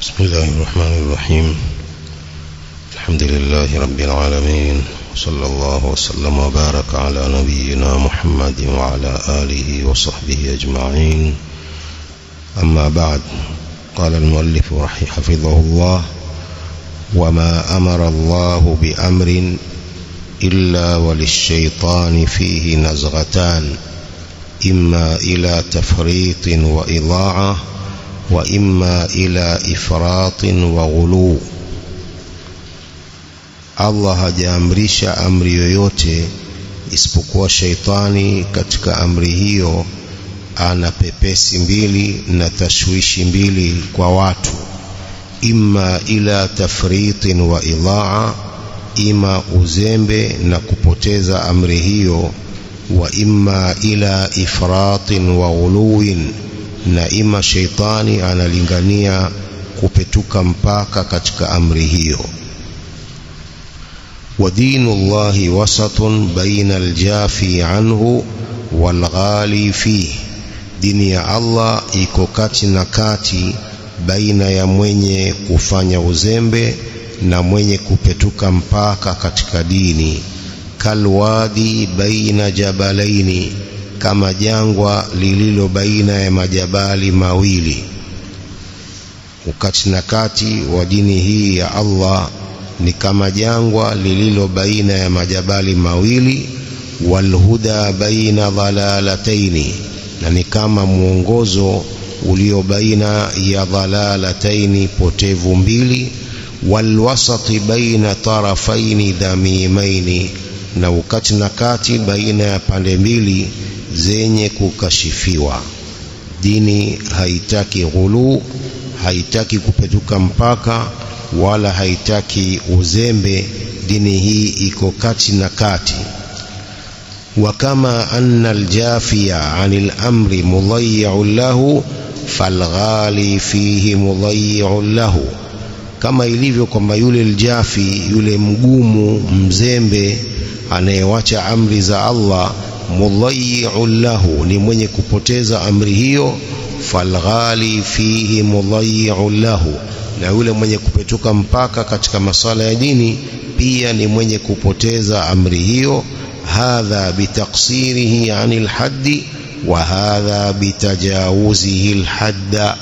بسم الله الرحمن الرحيم. الحمد لله رب العالمين، وصلى الله وسلم وبارك على نبينا محمد وعلى آله وصحبه أجمعين. أما بعد، قال المؤلف حفظه الله: وما أمر الله بأمر إلا وللشيطان فيه نزغتان، إما إلى تفريط وإضاعة، وإما إلى إفراط وغلو. Allah hajaamrisha amri yoyote isipokuwa shaitani katika amri hiyo ana pepesi mbili na tashwishi mbili kwa watu, imma ila tafritin wa idhaa, ima uzembe na kupoteza amri hiyo, wa imma ila ifratin wa ghuluwin, na ima shaitani analingania kupetuka mpaka katika amri hiyo. Wa dinullahi wasatun baina aljafi anhu walghali fihi, dini ya Allah iko kati na kati baina ya mwenye kufanya uzembe na mwenye kupetuka mpaka katika dini. Kalwadi baina jabalaini, kama jangwa lililo baina ya majabali mawili. Ukati na kati wa dini hii ya Allah ni kama jangwa lililo baina ya majabali mawili. Walhuda baina dhalalataini, na ni kama mwongozo ulio baina ya dhalalataini, potevu mbili. Walwasati baina tarafaini dhamimaini, na ukati na kati baina ya pande mbili zenye kukashifiwa. Dini haitaki ghulu, haitaki kupetuka mpaka, wala haitaki uzembe. Dini hii iko kati na kati. Wa kama anna aljafiya anil amri mudayyi'un lahu, falghali fihi mudayyi'un lahu, kama ilivyo kwamba yule aljafi, yule mgumu mzembe anayewacha amri za Allah, mudayyi'un lahu, ni mwenye kupoteza amri hiyo. Falghali fihi mudayyi'un lahu, na yule mwenye kupetuka mpaka katika masala ya dini pia ni mwenye kupoteza amri hiyo. Hadha bitaqsirihi anil haddi wa hadha bitajawuzihi alhadda,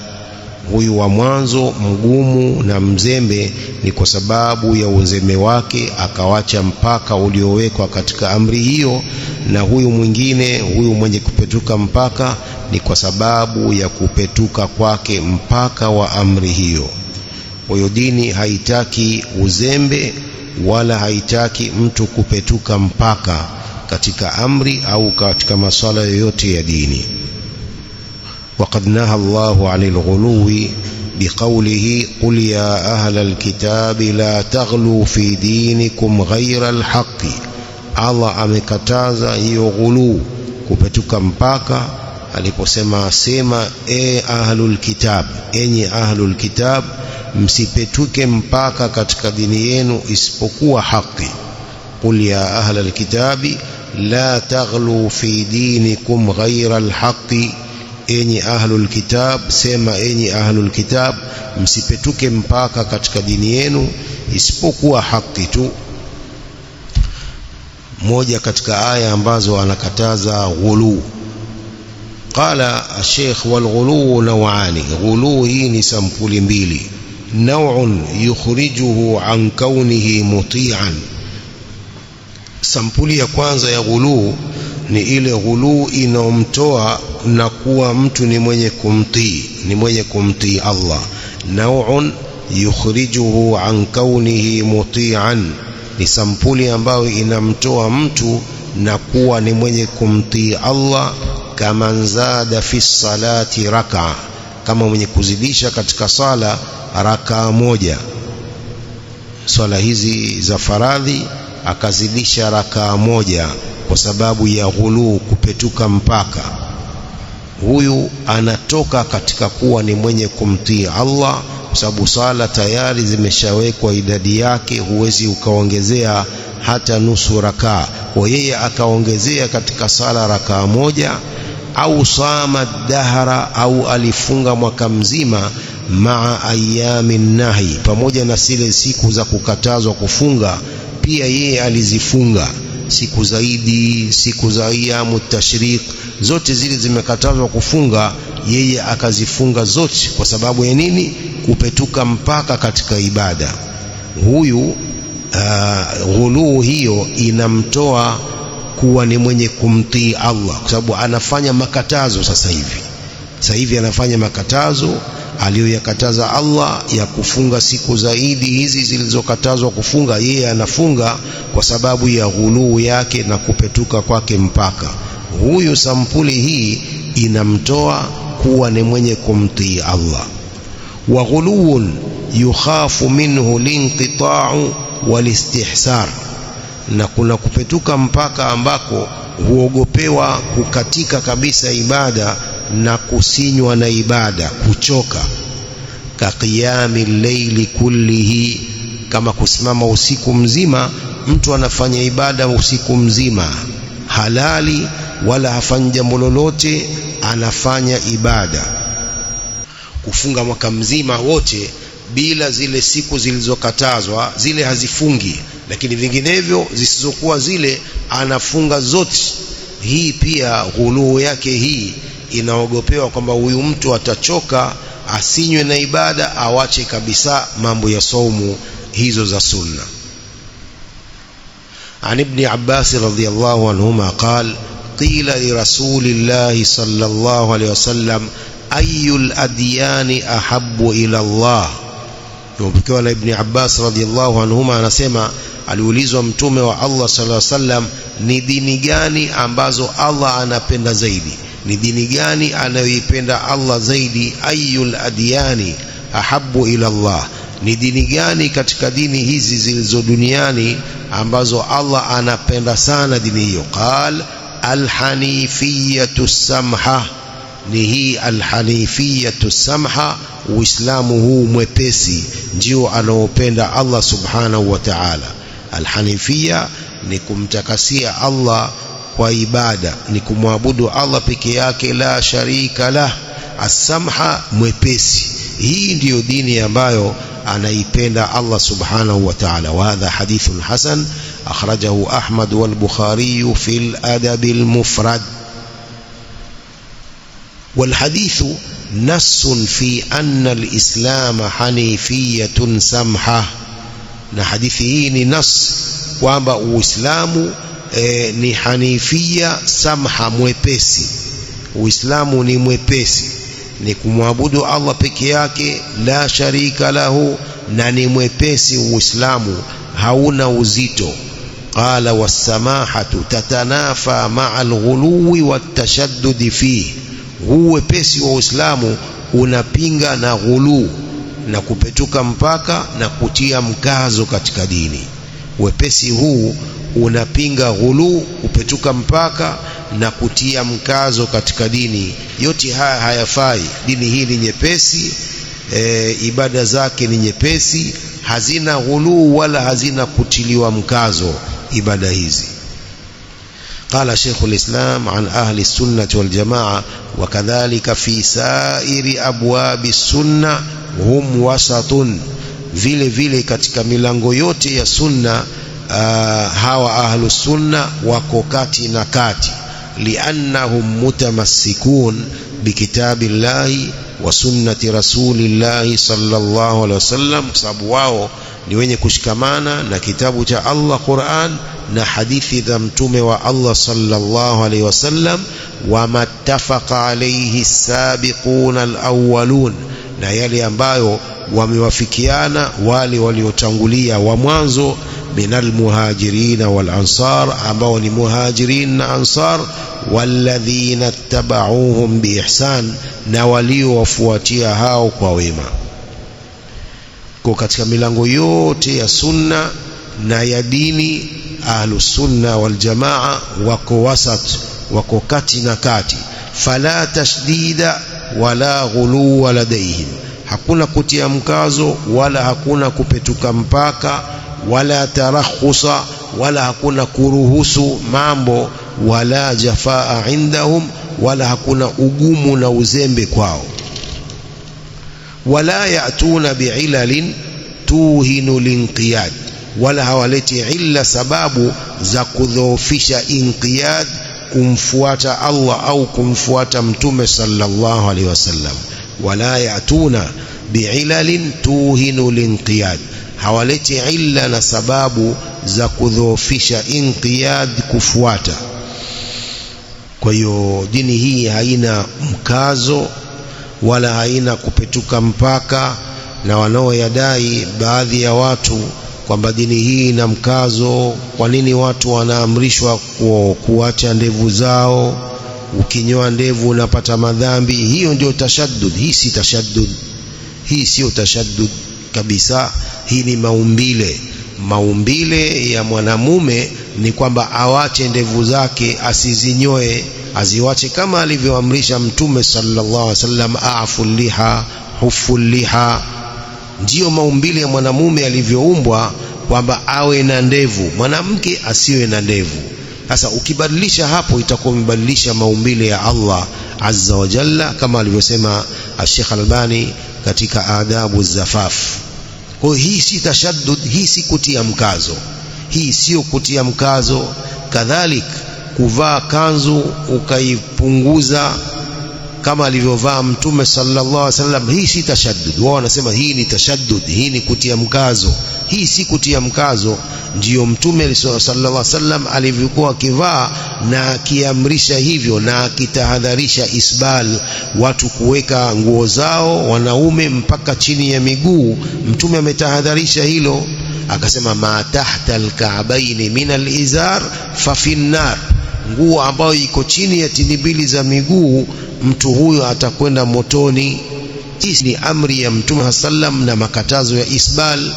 huyu wa mwanzo mgumu na mzembe ni kwa sababu ya uzembe wake akawacha mpaka uliowekwa katika amri hiyo, na huyu mwingine, huyu mwenye kupetuka mpaka, ni kwa sababu ya kupetuka kwake mpaka wa amri hiyo. Kwa hiyo dini haitaki uzembe wala haitaki mtu kupetuka mpaka katika amri au katika masala yoyote ya dini. وقد نهى الله عن الغلو بقوله: قل يا أهل الكتاب لا تغلوا في دينكم غير الحق. Allah amekataza hiyo ghulu, kupetuka mpaka, aliposema sema ahlul kitab, enyi ahlul kitab, msipetuke mpaka katika dini yenu isipokuwa haki. Qul ya ahlal kitabi la taghlu fi dinikum ghayra alhaqi, enyi ahlul kitab, sema enyi ahlul kitab, msipetuke mpaka katika dini yenu isipokuwa haki tu. Moja katika aya ambazo anakataza ghulu. Qala Sheikh: wal ghulu naw'ani, ghulu hii ni sampuli mbili. Naw'un yukhrijuhu an kaunihi muti'an, sampuli ya kwanza ya ghulu ni ile ghulu inomtoa na kuwa mtu ni mwenye kumtii, ni mwenye kumtii Allah. Naw'un yukhrijuhu an kaunihi muti'an, ni sampuli ambayo inamtoa mtu na kuwa ni mwenye kumtii Allah. Kama nzada fi salati raka, kama mwenye kuzidisha katika sala raka moja, swala hizi za faradhi akazidisha raka moja kwa sababu ya ghulu, kupetuka mpaka. Huyu anatoka katika kuwa ni mwenye kumtii Allah, kwa sababu sala tayari zimeshawekwa idadi yake, huwezi ukaongezea hata nusu rakaa. Kwa yeye akaongezea katika sala rakaa moja, au sama dahara, au alifunga mwaka mzima maa ayamin nahi, pamoja na zile siku za kukatazwa kufunga pia yeye alizifunga. Siku zaidi, siku za ayamu tashriq, zote zile zimekatazwa kufunga, yeye akazifunga zote. Kwa sababu ya nini? Kupetuka mpaka katika ibada. Huyu ghuluu hiyo inamtoa kuwa ni mwenye kumtii Allah, kwa sababu anafanya makatazo. Sasa hivi anafanya makatazo aliyoyakataza Allah ya kufunga siku zaidi hizi zilizokatazwa kufunga, yeye anafunga kwa sababu ya ghuluu yake na kupetuka kwake mpaka. Huyu sampuli hii inamtoa kuwa ni mwenye kumtii Allah. Wa ghuluun yukhafu minhu linqita'u walistihsar, na kuna kupetuka mpaka ambako huogopewa kukatika kabisa ibada na kusinywa na ibada, kuchoka. Ka qiyami llaili kullihi, kama kusimama usiku mzima. Mtu anafanya ibada usiku mzima halali, wala hafanyi jambo lolote, anafanya ibada. Kufunga mwaka mzima wote bila zile siku zilizokatazwa, zile hazifungi, lakini vinginevyo zisizokuwa zile anafunga zote. Hii pia ghuluu yake hii inaogopewa kwamba huyu mtu atachoka, asinywe na ibada, awache kabisa mambo ya saumu hizo za sunna. An ibn Abbas radhiyallahu anhuma qala qila li rasulillahi sallallahu alayhi wasallam ayyul adyani ahabbu ila Allah. Tumepokewa na Ibn Abbas radhiyallahu anhuma anasema, aliulizwa mtume wa Allah sallallahu alayhi wasallam, ni dini gani ambazo Allah anapenda zaidi? Ni dini gani anayoipenda Allah zaidi? Ayyul adyani ahabbu ila Allah, ni dini gani katika dini hizi zilizo duniani ambazo Allah anapenda sana dini hiyo? Qal alhanifiyatu samha, ni hii alhanifiyatu samha, Uislamu huu mwepesi ndio anaopenda Allah subhanahu wa ta'ala. Alhanifia ni kumtakasia Allah kwa ibada, ni kumwabudu Allah peke yake, la sharika lah. As-samha, mwepesi. Hii ndiyo dini ambayo anaipenda Allah subhanahu wa ta'ala. Wa hadha hadithun hasan akhrajahu Ahmad wal Bukhari fi al-adab al-mufrad. Wal hadithu nassun fi anna al-islam hanifiyatun samha, na hadithi hii ni nas kwamba Uislamu ni hanifia samha, mwepesi. Uislamu ni mwepesi, ni kumwabudu Allah peke yake, la sharika lahu, na ni mwepesi Uislamu, hauna uzito. Qala was-samahatu tatanafa ma'a al-ghuluwi wat-tashaddud fihi, huu wepesi wa Uislamu unapinga na ghulu na kupetuka mpaka na kutia mkazo katika dini. Wepesi huu unapinga ghulu, kupetuka mpaka na kutia mkazo katika dini. Yote haya hayafai. Dini hii ni nyepesi, ibada zake ni nyepesi, hazina ghulu wala hazina kutiliwa mkazo ibada hizi. قال شيخ الإسلام عن أهل السنة والجماعة وكذلك في سائر أبواب السنة هم وسط. vile vile katika milango yote ya sunna hawa ahlu sunna wako kati na kati. Liannahum mutamassikun bikitabillahi wa sunnati rasulillahi sallallahu alaihi wasallam, sababu wao ni wenye kushikamana na kitabu cha Allah Qur'an na hadithi za mtume wa Allah sallallahu alaihi wasallam. Wa mattafaqa alayhi as-sabiquna al-awwalun, na yale ambayo wamewafikiana wale waliotangulia wa mwanzo, minal muhajirin wal ansar, ambao ni muhajirin na ansar, walladhina tabauhum biihsan, na waliowafuatia hao kwa wema. Kwa katika milango yote ya sunna na ya dini, ahlus sunna wal jamaa wako wasat, wako kati na kati. Fala tashdida wala ghuluwa ladaihim, hakuna kutia mkazo wala hakuna kupetuka mpaka, wala tarakhusa wala hakuna kuruhusu mambo, wala jafaa indahum, wala hakuna ugumu na uzembe kwao. wala ya'tuna bi'ilalin tuhinu linqiyad, wala hawaleti illa sababu za kudhoofisha inqiyad, kumfuata Allah au kumfuata mtume sallallahu alaihi wasallam. Wala ya'tuna bi'ilalin tuhinu linqiyad, hawaleti illa na sababu za kudhoofisha inqiyad, kufuata. Kwa hiyo dini hii haina mkazo wala haina kupetuka mpaka, na wanaoyadai baadhi ya watu kwamba dini hii ina mkazo. Kwa nini watu wanaamrishwa kuacha ndevu zao? Ukinyoa ndevu unapata madhambi. Hiyo ndio tashaddud. Hii si tashaddud, hii sio tashaddud kabisa. Hii ni maumbile. Maumbile ya mwanamume ni kwamba awache ndevu zake, asizinyoe, aziwache kama alivyoamrisha mtume sallallahu alaihi wasallam, a'fu liha hufu liha. Ndiyo maumbile ya mwanamume alivyoumbwa, kwamba awe na ndevu, mwanamke asiwe na ndevu. Sasa ukibadilisha hapo, itakuwa umebadilisha maumbile ya Allah azza wa jalla, kama alivyosema Sheikh Albani katika adabu zafaf. Kwa hiyo hii si tashaddud, hii si kutia mkazo, hii sio kutia mkazo. Kadhalik kuvaa kanzu ukaipunguza kama alivyovaa mtume sallallahu alaihi wasallam, hii si tashaddud. Wao wanasema hii ni tashaddud, hii ni kutia mkazo. Hii si kutia mkazo. Ndiyo mtume sallallahu alaihi wasallam alivyokuwa akivaa na akiamrisha hivyo na akitahadharisha isbal, watu kuweka nguo zao wanaume mpaka chini ya miguu. Mtume ametahadharisha hilo, akasema ma tahta alka'baini min alizar fa fi an-nar, nguo ambayo iko chini ya tini mbili za miguu, mtu huyo atakwenda motoni. Hii ni amri ya mtume sallam na makatazo ya isbal.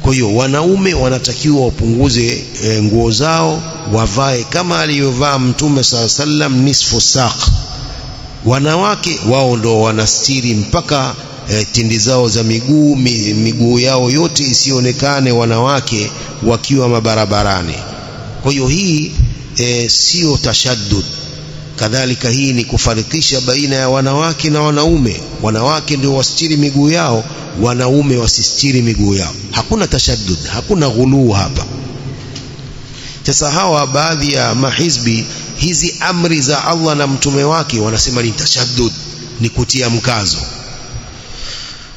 Kwa hiyo wanaume wanatakiwa wapunguze nguo zao, wavae kama aliyovaa mtume sallam, nisfu saq. Wanawake wao ndo wanastiri mpaka tindi zao za miguu, miguu yao yote isionekane wanawake wakiwa mabarabarani. Kwa hiyo hii sio tashaddud. Kadhalika hii ni kufarikisha baina ya wanawake na wanaume. Wanawake ndio wastiri miguu yao, wanaume wasistiri miguu yao. Hakuna tashaddud, hakuna ghuluu hapa. Sasa hawa baadhi ya mahizbi, hizi amri za Allah na mtume wake wanasema ni tashaddud, ni kutia mkazo.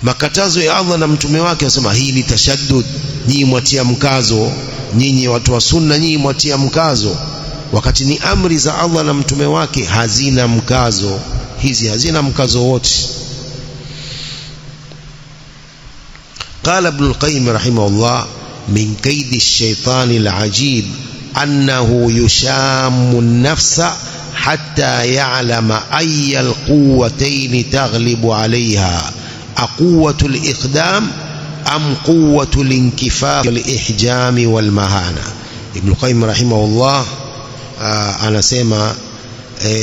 Makatazo ya Allah na mtume wake wanasema hii ni tashaddud, nyinyi mwatia mkazo, nyinyi watu wa sunna nyinyi mwatia mkazo, wakati ni amri za Allah na mtume wake hazina mkazo. Hizi hazina mkazo wote. قال ابن القيم رحمه الله من كيد الشيطان العجيب أنه يشام النفس حتى يعلم أي القوتين تغلب عليها، أقوة الإقدام أم قوة الانكفاف والإحجام والمهانة. ابن القيم رحمه الله anasema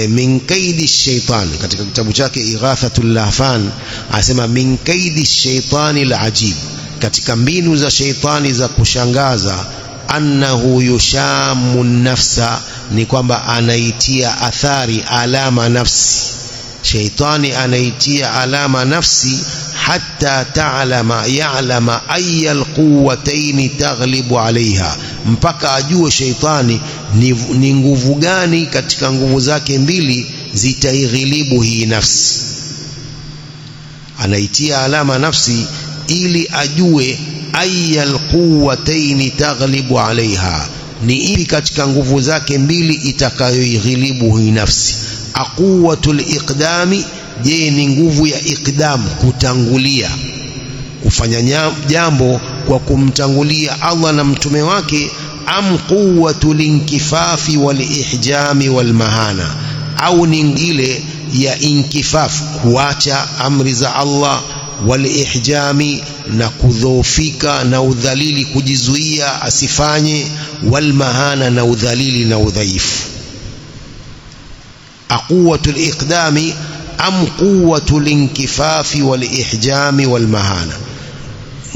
min kaidi shaitan, katika kitabu chake Ighathatul Lahfan anasema min kaidi shaitani alajib, katika mbinu za shaitani za kushangaza, annahu yushamu nafsa, ni kwamba anaitia athari, alama nafsi. Shaitani anaitia alama nafsi, hatta ya'lama ayya alquwwatayn taghlibu alaiha, mpaka ajue shaitani ni nguvu gani katika nguvu zake mbili zitaighilibu hii nafsi. Anaitia alama nafsi ili ajue ayya alquwwatayn taghlibu alaiha, ni ili katika nguvu zake mbili itakayoighilibu hii nafsi. Aquwatul iqdami, je ni nguvu ya iqdam, kutangulia, kufanya jambo kwa kumtangulia Allah na mtume wake. Am quwwatul inkifafi wal ihjami wal mahana, au ni ile ya inkifaf, kuacha amri za Allah, wal ihjami, na kudhoofika na udhalili, kujizuia asifanye, wal mahana, na udhalili na udhaifu. Aquwatul iqdami am quwwatul inkifafi wal ihjami wal mahana,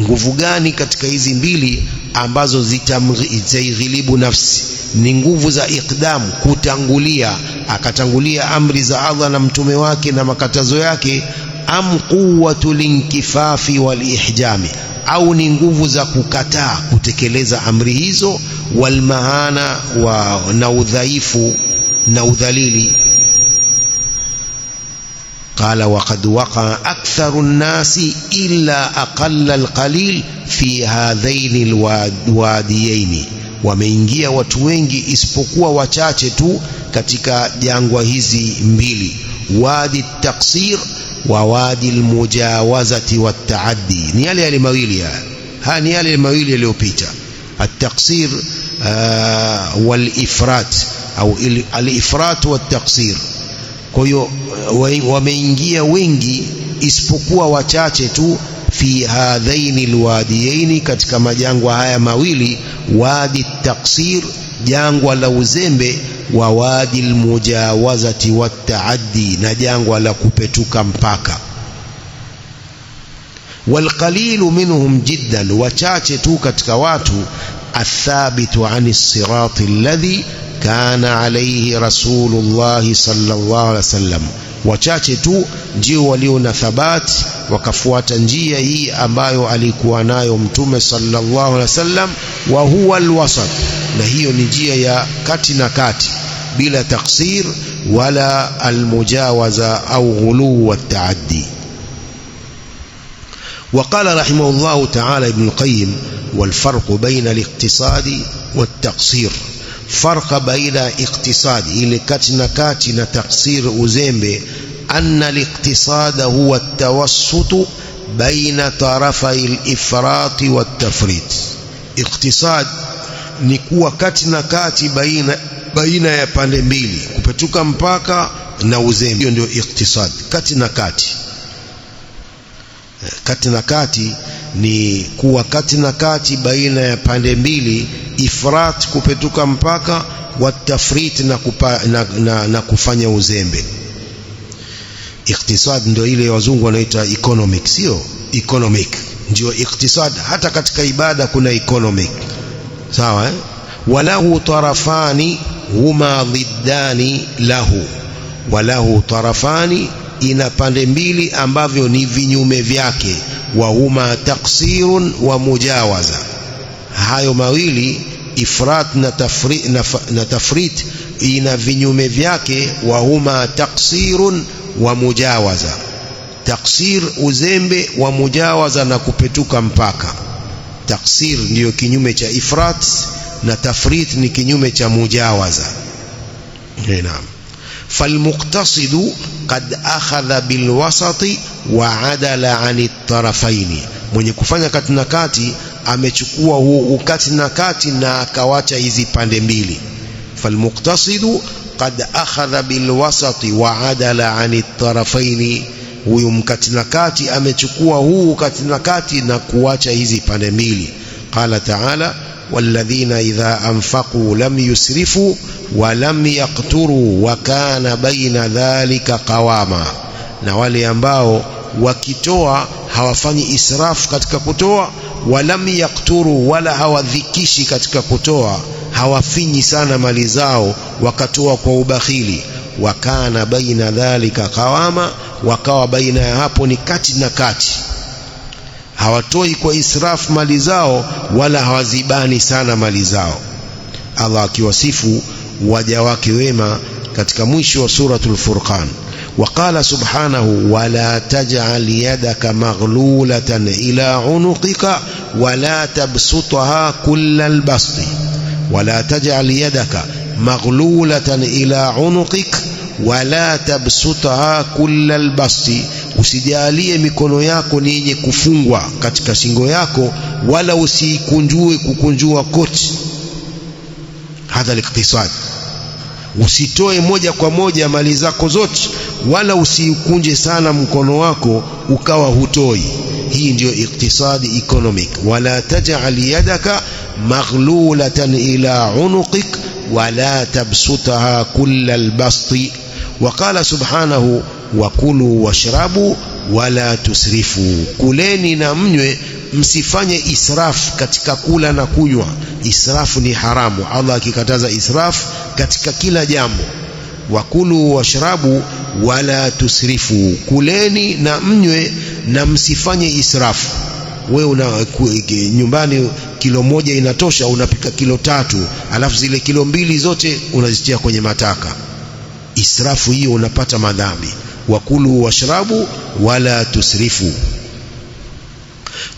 nguvu gani katika hizi mbili ambazo zitaighilibu nafsi? Ni nguvu za iqdam, kutangulia, akatangulia amri za Allah na mtume wake na makatazo yake, am quwwatul inkifafi wal ihjami, au ni nguvu za kukataa kutekeleza amri hizo, wal mahana na udhaifu na udhalili. قال وقد وقع أكثر الناس إلا أقل القليل في هذين الواديين, wameingia watu wengi isipokuwa wachache tu katika jangwa hizi mbili, wadi taksir wa wadi almujawazati wattaaddi. Ni yale mawili haya, ni yale mawili yaliyopita, at-taksir wal ifrat au al-ifrat wat-taksir. Kwa hiyo wameingia wengi isipokuwa wachache tu fi hadhaini alwadiyaini, katika majangwa haya mawili, wadi taksir, jangwa la uzembe, wa wadi almujawazati wattaaddi, na jangwa la kupetuka mpaka. Walqalilu minhum jiddan, wachache tu katika watu, athabitu ani sirati alladhi kana alayhi rasulullah sallallahu alaihi wasallam, wachache tu ndio walio na thabati wakafuata njia hii ambayo alikuwa nayo mtume sallallahu alaihi wasallam. Wa huwa alwasat, na hiyo ni njia ya kati na kati, bila taksir wala almujawaza au ghulu wa taaddi. وقال رحمه الله تعالى ابن القيم: والفرق بين الاقتصاد والتقصير، فرق بين اقتصاد إلى كاتنا كاتنا تقصير أزيمبي، أن الاقتصاد هو التوسط بين طرفي الإفراط والتفريط. اقتصاد نكوى كاتنا كاتي بين يباند mbili, kupetuka mpaka na uzembe. Hiyo ndio اقتصاد, katina kati. Katina kati ni kuwa katina kati baina ya pande mbili, ifrat kupetuka mpaka, wa tafrit na kufanya uzembe. Iktisad ndio ile wazungu wanaita economic, sio economic ndio iktisad. Hata katika ibada kuna economic, sawa walahu tarafani huma dhiddani lahu, walahu tarafani, ina pande mbili ambavyo ni vinyume vyake, wa huma taksirun wa mujawaza. Hayo mawili, ifrat na tafrit, ina vinyume vyake, wa huma taksirun wa mujawaza. Taksir uzembe, wa mujawaza na kupetuka mpaka. Taksir ndiyo kinyume cha ifrat na tafrit ni kinyume cha mujawaza. Naam. فالمقتصد قد أخذ بالوسط وعدل عن الطرفين, mwenye kufanya kati na kati amechukua huu kati na kati na akawacha hizi pande mbili. فالمقتصد قد أخذ بالوسط وعدل عن الطرفين, huyu mkati na kati amechukua huu kati na kati na kuacha hizi pande mbili. قال تعالى: والذين إذا أنفقوا لم يسرفوا ولم يقتروا وكان بين ذلك قواما, na wale ambao wakitoa hawafanyi israf katika kutoa, walam yakturu, wala hawadhikishi katika kutoa, hawafinyi sana mali zao wakatoa kwa ubakhili. Wakana baina dhalika qawama, wakawa baina ya hapo ni kati na kati, hawatoi kwa israf mali zao wala hawazibani sana mali zao. Allah akiwasifu waja wake wema katika mwisho wa suratul Furqan: وقال سبحانه: ولا تجعل يدك مغلولة إلى عنقك ولا تبسطها كل البسط. ولا تجعل يدك مغلولة إلى عنقك ولا تبسطها كل البسط, usijalie mikono yako ni yenye kufungwa katika shingo yako, wala usikunjue kukunjua koti. Hadha al-iqtisad, usitoe moja kwa moja mali zako zote, wala usikunje sana mkono wako ukawa hutoi. Hii ndio iktisadi economic. Wala taj'al yadaka maghlulatan ila unuqik wala tabsutaha kulla albasti. Waqala subhanahu: wakulu washrabu wala tusrifu, kuleni na mnywe, msifanye israf katika kula na kunywa. Israfu ni haramu, Allah akikataza israf katika kila jambo. Wakulu washrabu wala tusrifu, kuleni na mnywe na msifanye israfu. Wewe nyumbani kilo moja inatosha, unapika kilo 3, alafu zile kilo 2 zote unazitia kwenye mataka. Israfu hiyo unapata madhambi. Wakulu washrabu wala tusrifu.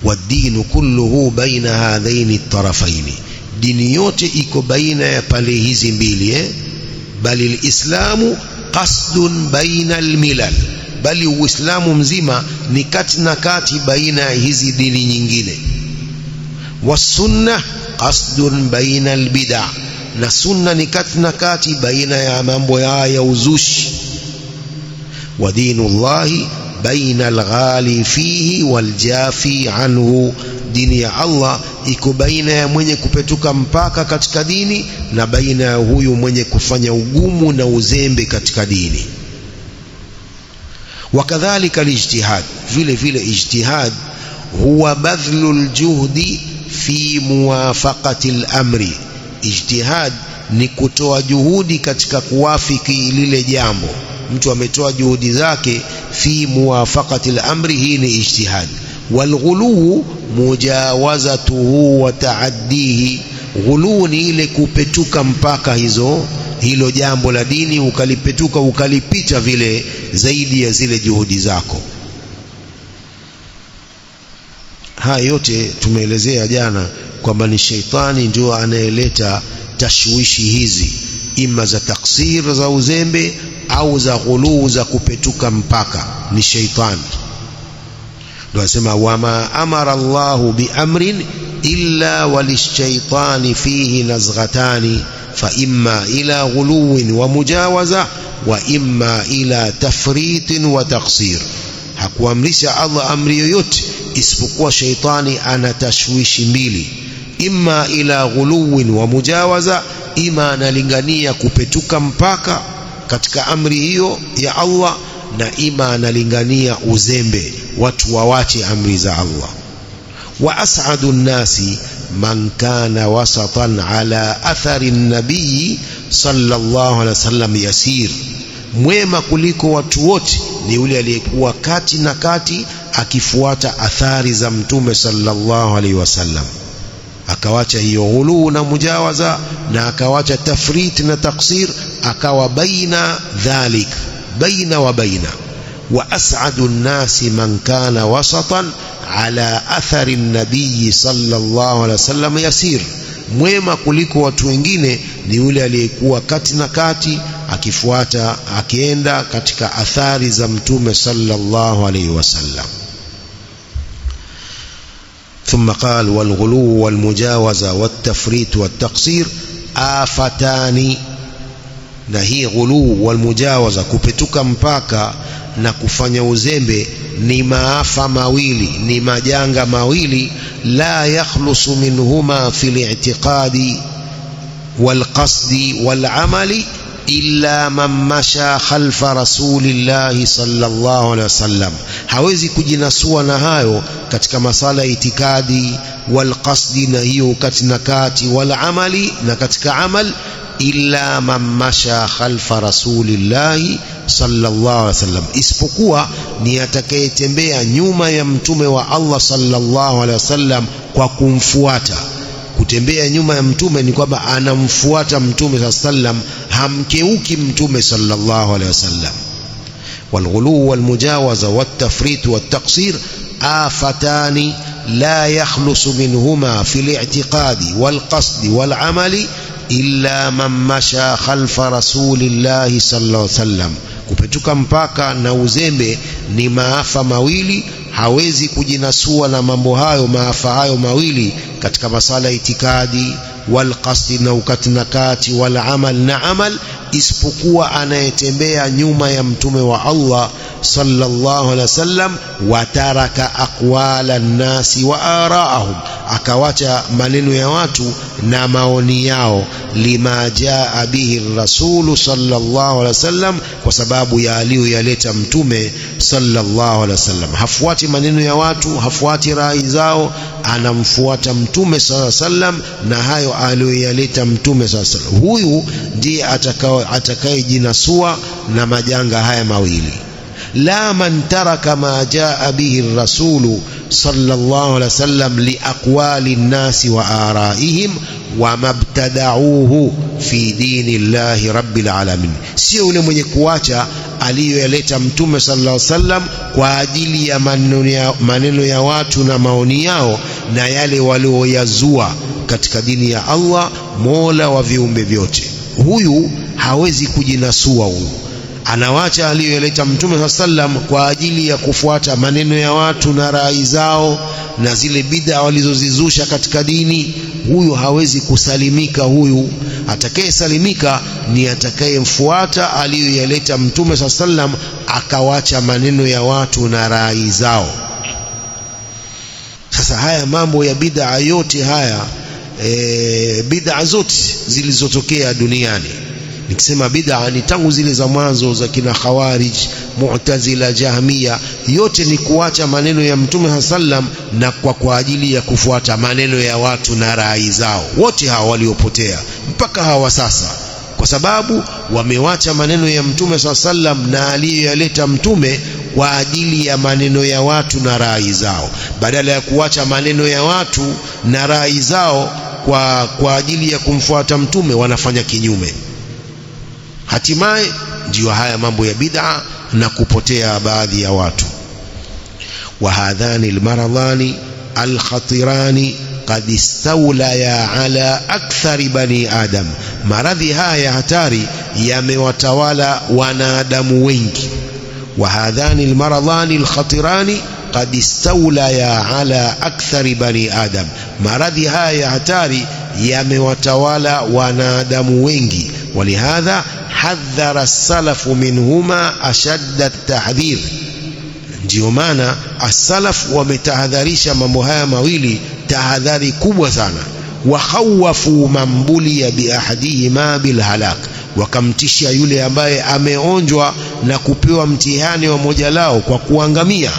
Wadinu kulluhu baina hadhaini tarafaini, dini yote iko baina ya pande hizi mbili. Bali alislamu qasdun baina almilal, bali uislamu mzima ni kati na kati baina ya hizi dini nyingine. Wasunna qasdun baina albid'a, na sunna ni kati na kati baina ya mambo ya uzushi. Wa dinullahi baina alghali fihi waljafi anhu, dini ya Allah iko baina ya mwenye kupetuka mpaka katika dini na baina ya huyu mwenye kufanya ugumu na uzembe katika dini. Wakadhalika alijtihad, vile vile ijtihad huwa badhlul juhdi fi muwafaqati al-amri. Ijtihad ni kutoa juhudi katika kuwafiki lile jambo. Mtu ametoa juhudi zake fi muwafaqati al-amri, hii ni ijtihad. Walghulu mujawazatuhu wa taaddihi, ghulu ni ile kupetuka mpaka hilo jambo la dini, ukalipetuka ukalipita vile zaidi ya zile juhudi zako. Haya yote tumeelezea jana kwamba ni sheitani ndio anayeleta tashwishi hizi, ima za taksir za uzembe au za ghulu za kupetuka mpaka, ni sheitani. Ndio asema wama amara Allahu biamrin illa walishaitani fihi nazghatani fa imma ila ghuluwin wa mujawaza wa imma ila tafritin wa taqsir. Hakuamrisha Allah amri yoyote isipokuwa shaitani ana tashwishi mbili, imma ila ghuluwin wa mujawaza, ima analingania kupetuka mpaka katika amri hiyo ya Allah, na ima analingania uzembe, watu wawache amri za Allah. Wa as'adu nnasi man kana wasatan ala athari nabii sallallahu alaihi wasallam yasir, mwema kuliko watu wote ni yule aliyekuwa kati na kati akifuata athari za mtume sallallahu alaihi wasallam, akawacha hiyo ghulu na mujawaza na akawacha tafrit na taksir, akawa baina dhalik, baina wa baina. Wa as'adu nnasi man kana wasatan ala athari nabii sallallahu alaihi wasallam yasir, mwema kuliko watu wengine ni yule aliyekuwa kati na kati akifuata akienda katika athari za mtume sallallahu alaihi wasallam. ثم قال والغلو والمجاوزة والتفريط والتقصير آفتان. Na hii ghulu wal mujawaza, kupetuka mpaka na kufanya uzembe, ni maafa mawili, ni majanga mawili. La yakhlusu minhuma fil i'tiqadi wal qasdi wal amali illa man masha khalfa rasulillahi sallallahu alaihi wasallam. Hawezi kujinasua na hayo katika masala ya itikadi, wal qasdi na hiyo kati na kati, wal amali na katika amal, illa man masha khalfa rasulillahi sallallahu alaihi wasallam, isipokuwa ni atakayetembea nyuma ya mtume wa Allah sallallahu alaihi wasallam kwa kumfuata. Kutembea nyuma ya mtume ni kwamba anamfuata mtume sallallahu alaihi wasallam, hamkeuki mtume sallallahu alaihi wasallam. Walghulu walmujawaza wattafrit wattaqsir afatani la yakhlusu minhuma fil i'tiqadi wal qasdi wal amali illa man masha khalfa rasulillahi sallallahu alaihi wasallam. Kupetuka mpaka na uzembe ni maafa mawili, hawezi kujinasua na mambo hayo, maafa hayo mawili katika masala itikadi wal qasdi na ukati na kati, wal amal na amal, isipokuwa anayetembea nyuma ya mtume wa Allah sallallahu alaihi wasallam. Wa taraka aqwala nnasi wa araahum, akawacha maneno ya watu na maoni yao. Lima jaa bihi rasulu sallallahu alaihi wasallam, kwa sababu ya aliyoyaleta mtume sallallahu alaihi wasallam. Hafuati maneno ya watu, hafuati rai zao, anamfuata mtume sallallahu alaihi wasallam na hayo aliyoyaleta mtume sallallahu alaihi wasallam. Huyu ndiye atakayejinasua na majanga haya mawili. La man taraka ma jaa bihi ar-rasul sallallahu alaihi wasallam li aqwali an-nasi wa araihim wa mabtada'uhu fi dinillahi rabbil alamin. Sio yule mwenye kuacha aliyoyaleta mtume sallallahu alaihi wasallam kwa ajili ya maneno ya watu na maoni yao na yale walioyazua katika dini ya Allah, Mola wa viumbe vyote. Huyu hawezi kujinasua. Huyu anawacha aliyoyaleta mtume sallallahu alaihi wasallam kwa ajili ya kufuata maneno ya watu na rai zao na zile bid'a walizozizusha katika dini. Huyu hawezi kusalimika. Huyu atakayesalimika ni atakayemfuata aliyoyaleta mtume sallallahu alaihi wasallam akawacha maneno ya watu na rai zao. Sasa haya mambo ya bid'a yote haya, bid'a zote zilizotokea duniani, nikisema bid'a ni tangu zile za mwanzo za kina Khawarij, Mu'tazila, Jahmiya, yote ni kuacha maneno ya mtume sallam na kwa ajili ya kufuata maneno ya watu na rai zao. Wote hawa waliopotea mpaka hawa sasa, kwa sababu wamewacha maneno ya mtume sallam na aliyoyaleta mtume kwa ajili ya maneno ya watu na rai zao, badala ya kuacha maneno ya watu na rai zao kwa ajili ya kumfuata mtume, wanafanya kinyume. Hatimaye ndio haya mambo ya bid'a na kupotea baadhi ya watu. Wa hadhani almaradhani alkhatirani qad istawlaya ala akthari bani adam. Maradhi haya hatari yamewatawala wanadamu wengi. Wa hadhani almaradhani alkhatirani qad istawlaya ala akthari bani adam. Maradhi haya hatari yamewatawala wanadamu wengi. Walihadha hadhara as-salafu minhuma ashadda at-tahdhir. Ndio maana as-salaf wametahadharisha mambo haya mawili tahadhari kubwa sana. Wa khawafu man buliya bi ahadihima bil halak, wakamtishia yule ambaye ameonjwa na kupewa mtihani wa moja lao kwa kuangamia.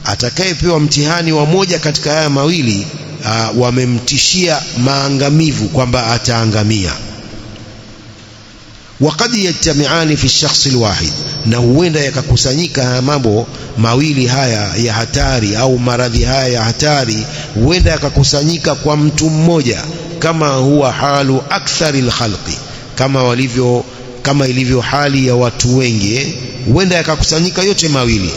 Atakayepewa mtihani wa moja katika haya mawili, wamemtishia maangamivu kwamba ataangamia. وقد يجتمعان في الشخص الواحد, na huenda yakakusanyika mambo mawili haya ya hatari au maradhi haya ya hatari, huenda yakakusanyika kwa mtu mmoja, kama huwa halu akthari alkhalqi, kama ilivyo hali ya watu wengi. Huenda yakakusanyika yote mawili.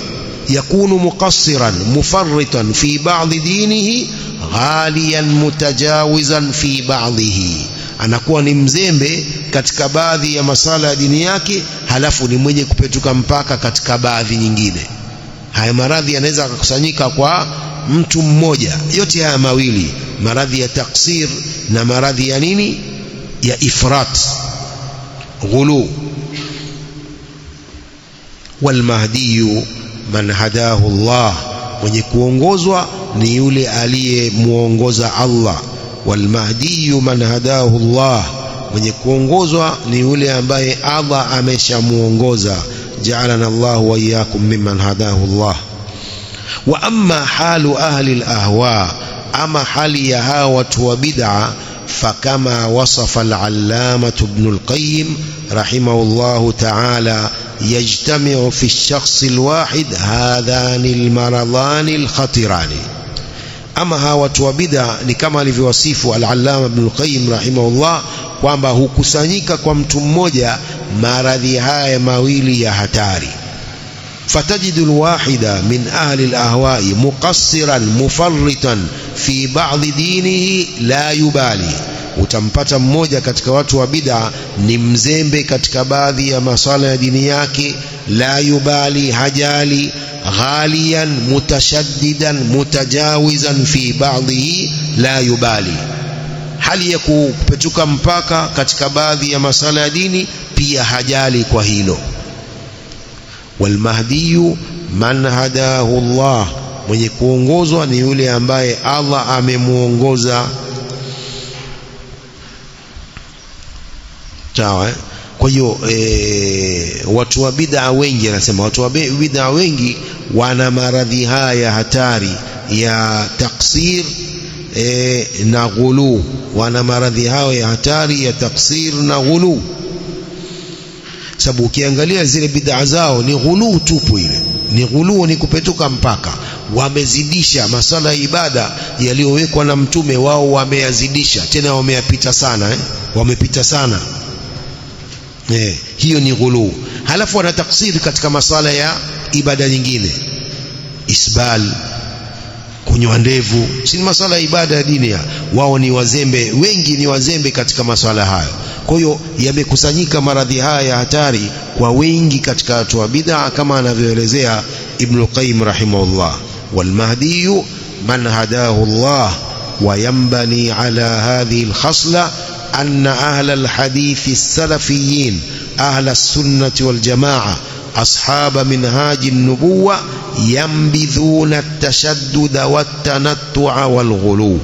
yakunu muqassiran mufarritan fi ba'd dinihi ghaliyan mutajawizan fi ba'dihi, anakuwa ni mzembe katika baadhi ya masala ya dini yake, halafu ni mwenye kupetuka mpaka katika baadhi nyingine. Haya maradhi yanaweza kukusanyika kwa mtu mmoja, yote haya mawili, maradhi ya taksir na maradhi ya nini, ya ifrat, ghulu. Wal mahdiyu man hadahu Allah, mwenye kuongozwa ni yule aliyemuongoza Allah. Wal mahdiyu man hadahu Allah, mwenye kuongozwa ni yule ambaye Allah ameshamuongoza. Ja'alana Allah wa iyyakum mimman hadahu Allah. Wa amma halu ahli al-ahwa, ama hali ya hawa watu wa bid'a, fakama wasafa al-allamah ibn al-qayyim rahimahullahu ta'ala, yajtami'u fi ash-shakhs al-wahid hadhani al-maradhani al-khatirani. Ama hawa watu wa bid'a ni kama alivyowasifu al-allama ibn al-qayyim rahimahullah, kwamba hukusanyika kwa mtu mmoja maradhi haya mawili ya hatari. Fatajidu alwahida min ahli alahwa'i muqassiran mufarritan fi ba'dhi dinihi la yubali, utampata mmoja katika watu wa bid'a ni mzembe katika baadhi ya masala ya dini yake, la yubali, hajali, ghaliyan mutashaddidan mutajawizan fi ba'dhihi la yubali, hali ya kupetuka mpaka katika baadhi ya masala ya dini pia hajali kwa hilo. Wal mahdiyu man hadahu Allah, mwenye kuongozwa ni yule ambaye Allah amemuongoza. Sawa. Kwa hiyo watu wa bid'a wengi, anasema watu wa bid'a wengi wana maradhi haya hatari ya taksir na ghulu. Wana maradhi hayo ya hatari ya taksir na ghulu, sababu ukiangalia zile bid'a zao ni ghulu tupu. Ile ni ghulu, ni kupetuka mpaka. Wamezidisha masala ya ibada yaliyowekwa na mtume wao, wameyazidisha tena, wameyapita sana wamepita sana. Hiyo ni ghulu. Halafu wana taksiri katika masala ya ibada nyingine, isbal, kunyoa ndevu, si masala ya ibada ya dini. Wao ni wazembe, wengi ni wazembe katika masala hayo. Kwa hiyo yamekusanyika maradhi haya ya hatari kwa wengi katika watu wa bid'a, kama anavyoelezea Ibn Qayyim rahimahullah. Wal mahdiyu man hadahu Allah, wa yanbani ala hadhihi al-khasla anna ahla al-hadith as-salafiyyin ahla as-sunnah wal jamaa ashab minhaj an-nubuwah yanbidhuna at-tashaddud wat-tanattu'a wal-ghulu.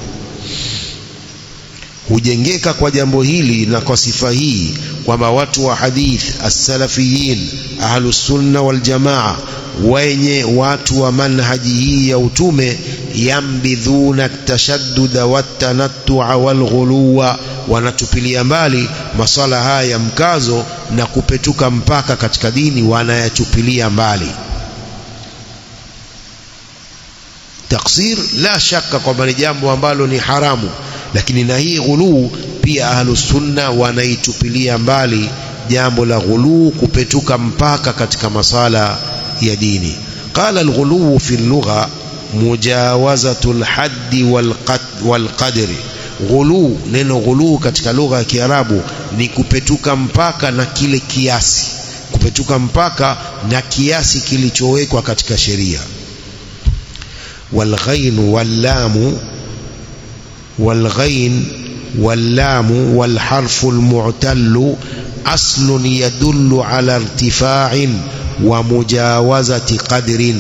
Hujengeka kwa jambo hili na kwa sifa hii kwamba watu wa hadith as-salafiyin ahlus sunna wal jamaa, wenye watu wa manhaji hii ya utume, yambidhuna at-tashaddud wat-tanattu'a wal-ghuluwa, wanatupilia mbali masala haya ya mkazo na kupetuka mpaka katika dini, wanayatupilia mbali. Taksir la shaka kwamba ni jambo ambalo ni haramu, lakini na hii ghuluu pia ahlus sunna wanaitupilia mbali jambo la ghuluu, kupetuka mpaka katika masala ya dini. Qala al-ghuluu fi al-lugha mujawazatul haddi wal qadri. Ghuluu, neno ghuluu katika lugha ya Kiarabu ni kupetuka mpaka na kile kiasi, kupetuka mpaka na kiasi kilichowekwa katika sheria. والغين واللام والحرف المعتل أصل يدل على ارتفاع ومجاوزة قدر.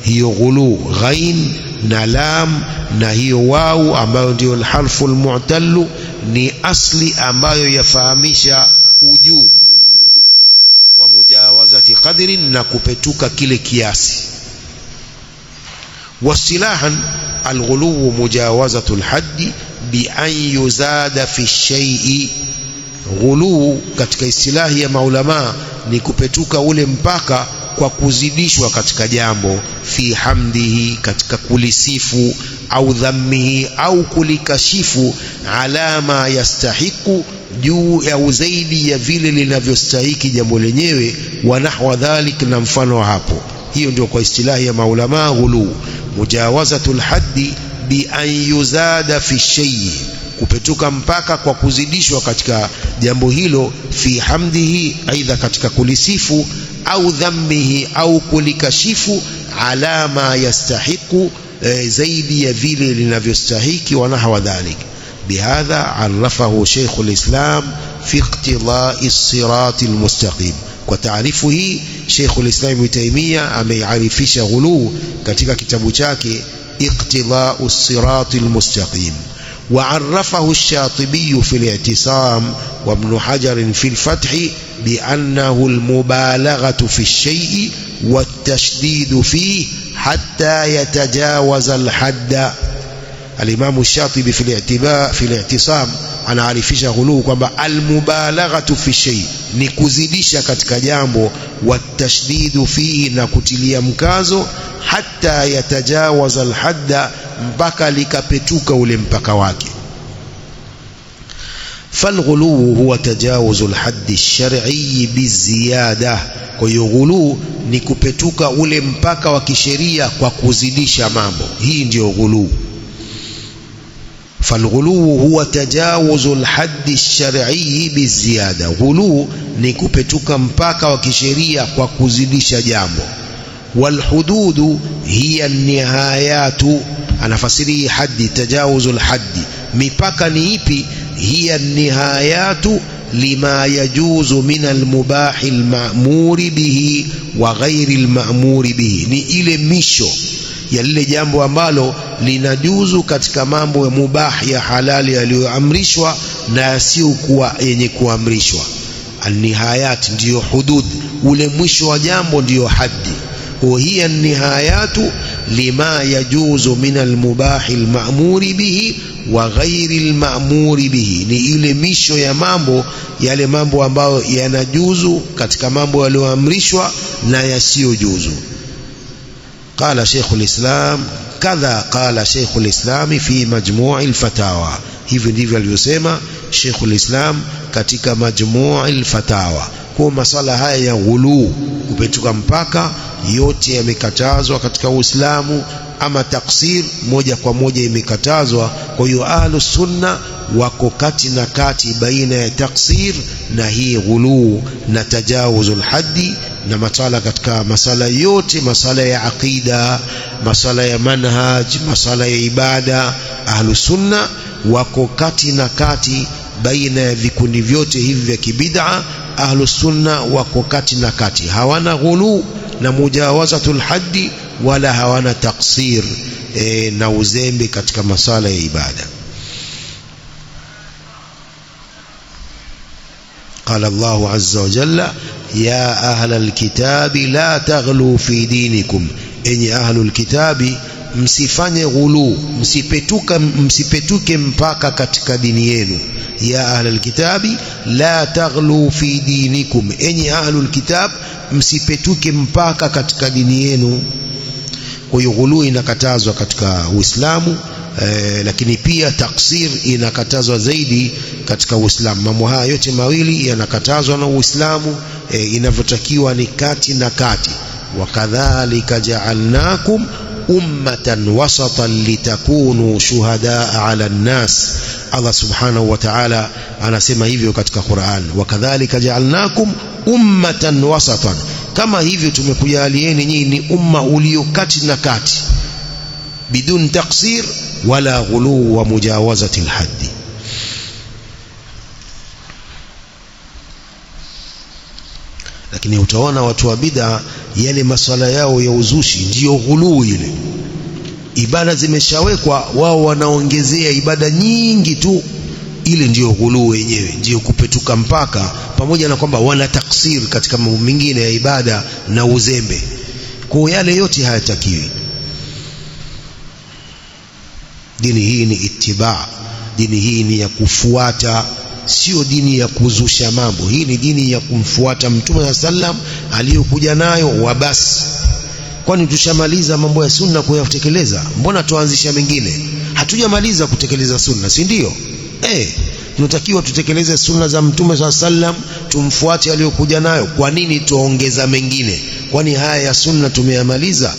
هي غلو غين نلام نهي واو ambayo ndio الحرف المعتل ni asli ambayo yafahamisha ujuu wa mujawazati qadrin, na kupetuka kile kiasi. واصطلاحا الغلو مجاوزة الحد بأن يزاد في الشيء. غلو katika istilahi ya maulama ni kupetuka ule mpaka kwa kuzidishwa katika jambo, fi hamdihi, katika kulisifu, au dhammihi, au kulikashifu, ala ma yastahiku, juu ya zaidi ya vile linavyostahiki jambo lenyewe, wa nahwa dhalik, na mfano hapo. Hiyo ndio kwa istilahi ya maulama ghulu. Mujawazatul haddi bi an yuzada fi shay'i, kupetuka mpaka kwa kuzidishwa katika jambo hilo, fi hamdihi, aidha katika kulisifu, au dhammihi, au kulikashifu, ala ma yastahiku, zaidi ya vile linavyostahiki, wa nahwa dhalik. Bihadha arafahu Sheikhul Islam fi iqtida'i as-sirati al-mustaqim. Kwa taarifu hii Sheikhul Islam Ibn Taymiyyah amearifisha ghuluu katika kitabu chake Iqtida'u as-sirati al-mustaqim. Wa arafahu ash-Shatibi fi al-i'tisam wa Ibn Hajar fi al-Fath bi annahu al-mubalaghatu fi ash-shay'i wat-tashdid fihi hatta yatajawaza al-hadda. Al-Imam ash-Shatibi fi al-i'tisam anaarifisha ghuluu kwamba al-mubalaghatu fi shay ni kuzidisha katika jambo, watashdidu fihi, na kutilia mkazo, hatta yatajawaza al-hadda, mpaka likapetuka ule mpaka wake. Falghuluu huwa tajawuzu al-haddi ash-shar'i biziyada. Kwa hiyo ghuluu ni kupetuka ule mpaka wa kisheria kwa kuzidisha mambo. Hii ndio ghuluu. فالغلو هو تجاوز الحد الشرعي بالزيادة. غلو ni kupetuka mpaka wa kisheria kwa kuzidisha jambo. Walhudud hiya nihayatu, anafasiri haddi, tajawuzul haddi, mipaka ni ipi? Hiya nihayatu lima yajuzu min almubahi alma'muri bihi wa ghairi alma'muri bihi, ni ile misho ya lile jambo ambalo linajuzu katika mambo ya mubah ya halali yaliyoamrishwa na yasiyokuwa yenye kuamrishwa. An-nihayat ndiyo hudud, ule mwisho wa jambo ndiyo haddi. Hiya nihayatu lima yajuzu min almubahi alma'muri bihi wa ghairi alma'muri bihi, ni ile misho ya mambo, yale mambo ambayo yanajuzu katika mambo yaliyoamrishwa na yasiyojuzu. Qala Sheikhul Islam kadha qala Sheikhul Islam fi majmu'il fatawa, hivi ndivyo alivyosema Sheikhul Islam katika majmu'il fatawa. Kwa masala haya ya ghulu, kupetuka mpaka, yote yamekatazwa katika Uislamu, ama taksir moja kwa moja imekatazwa. Kwa hiyo ahlus sunna wako kati na kati baina ya taksir na hii ghulu na tajawuzul haddi, na masala katika masala yote, masala ya aqida, masala ya manhaj, masala ya ibada, ahlus sunna wako kati na kati baina ya vikundi vyote hivi vya kibid'a. Ahlus sunna wako kati na kati, hawana ghulu na mujawazatul haddi, wala hawana taksir na uzembe katika masala ya ibada. Qala Allahu azza wa jalla ya ahlal kitabi la taghlu fi dinikum, enyi ahlul kitabi msifanye ghulu, msipetuke mpaka katika dini yenu. Ya ahlul kitabi la taghlu fi dinikum, enyi ahlul kitab msipetuke mpaka katika dini yenu. Kwa hiyo ghulu inakatazwa katika Uislamu, lakini pia taksir inakatazwa zaidi katika Uislamu. Mambo haya yote mawili yanakatazwa na Uislamu, inavyotakiwa ni kati na kati. Wakadhalika ja'alnakum ummatan wasatan litakunu shuhadaa ala an-nas, Allah subhanahu wa ta'ala anasema hivyo katika Qur'an, wakadhalika ja'alnakum ummatan wasatan, kama hivyo tumekujalieni nyinyi ni umma ulio kati na kati, bidun taksir wala ghulu wa mujawazati alhaddi. Lakini utaona watu wa bid'a, yale maswala yao ya uzushi ndiyo ghulu ile. Ibada zimeshawekwa, wao wanaongezea ibada nyingi tu, ile ndiyo ghulu wenyewe, ndiyo kupetuka mpaka, pamoja na kwamba wana taksir katika mambo mengine ya ibada na uzembe. Kwa yale yote hayatakiwi. Dini hii ni ittiba, dini hii ni ya kufuata, sio dini ya kuzusha mambo. Hii ni dini ya kumfuata Mtume sallam aliyokuja nayo wa basi. Kwani tushamaliza mambo ya sunna kuyatekeleza? Mbona tuanzisha mengine? Hatujamaliza kutekeleza sunna, si ndio? Tunatakiwa tutekeleze sunna za Mtume sallam, tumfuate aliyokuja nayo. Kwa nini tuongeza mengine? Kwani haya ya sunna tumeyamaliza?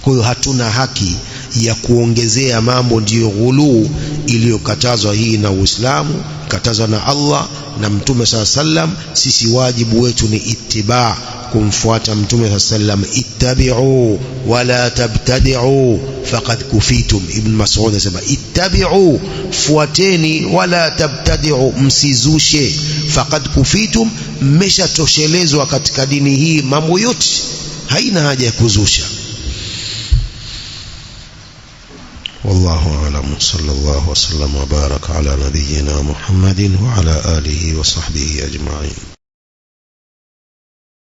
Kwa hiyo hatuna haki ya kuongezea mambo, ndiyo ghulu iliyokatazwa hii na Uislamu, katazwa na Allah na Mtume sallam. Sisi wajibu wetu ni ittiba, kumfuata Mtume sallam. Ittabi'u wala tabtadi'u faqad kufitum. Ibn Mas'ud anasema ittabi'u, fuateni, wala tabtadi'u, msizushe, faqad kufitum, mmeshatoshelezwa katika dini hii mambo yote, haina haja ya kuzusha. والله أعلم. صلى الله وسلم وبارك على نبينا محمد وعلى آله وصحبه أجمعين.